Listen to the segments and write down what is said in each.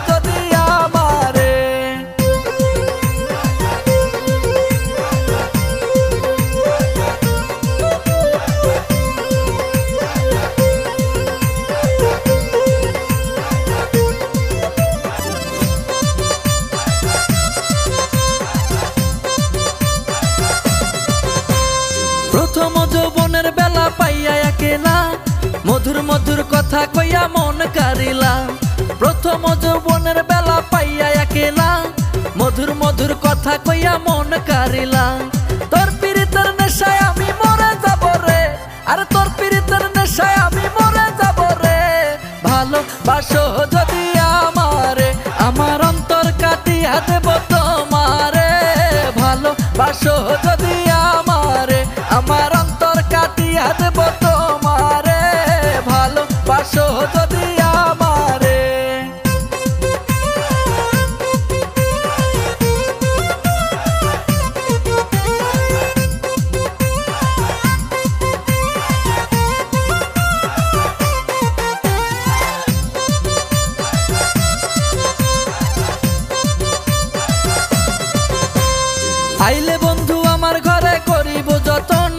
যদি আমারে। প্রথম যৌবনের বেলা পাইয়া একেলা মধুর মধুর কথা কইয়া মন কারিলা। প্রথম যৌবনের বেলা পাইয়া একেলা মধুর মধুর কথা কইয়া মন কারিলা। তোর পীড়িতের নেশায় আমি মরে যাব রে, আরে তোর পীড়িতের নেশায় আমি মরে যাব রে। ভালোবাসো যদি আমারে, আমার অন্তর কাটিয়া দেব তোমারে। ভালোবাসো যদি আমারে, আমার অন্তর কাটিয়া দেব তোমারে। ভালোবাসো যদি আমারে। আইলে বন্ধু আমার ঘরে করিব যতন,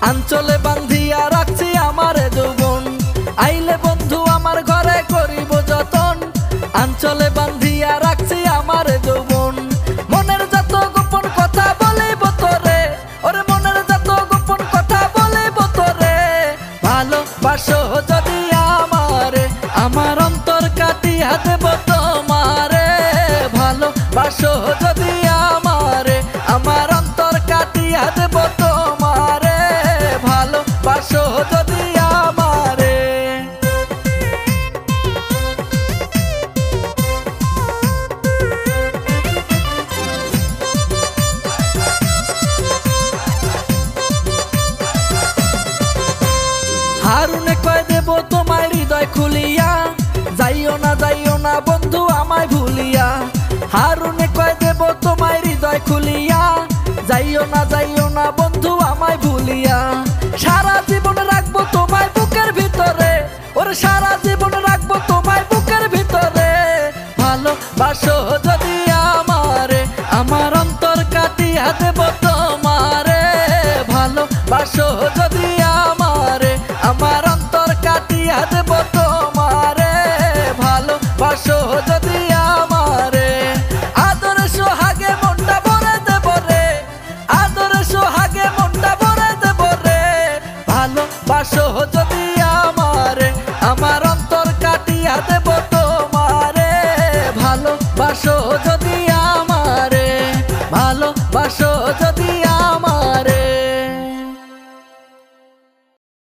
আঞ্চলে বান্ধিয়া রাখছি আমারে যৌবন। আইলে বন্ধু আমার ঘরে করিব যতন, আঞ্চলে বান্ধিয়া রাখছি আমারে যৌবন। মনের যত গোপন কথা বলিব তোরে, ওরে মনের যত গোপন কথা বলিব তোরে। ভালোবাসো যদি আমারে, আমার অন্তর কাটিয়া দেব তোমারে। ভালোবাসো যদি আমারে, আমার অন্তর কাটিয়া দেব তোমারে। ভালোবাসো যদি আমারে। হারুনে কয় দেব তোমায় হৃদয় খুলিয়া, যাইও না বন্ধু আমায় ভুলিয়া। হারুনে কয় দেব তোমায় হৃদয় খুলিয়া, যাইও না বন্ধু আমায় ভুলিয়া। সারা জীবন রাখবো তোমায় বুকের ভিতরে, ওরে সারা জীবন রাখবো তোমায় বুকের ভিতরে। ভালোবাসো যদি আমারে, আমার অন্তর কাটিয়া দেব তোমারে। ভালোবাসো যদি আমারে, আমার অন্তর কাটিয়া দেব তোমারে। ভালোবাসো যদি আমারে। আদরে সোহাগে মনটা ভরে দেব রে, আদরে সোহাগে মনটা ভরে দেব রে। ভালোবাসো যদি আমারে, আমার অন্তর কাটিয়া দেব তোমারে। ভালোবাসো যদি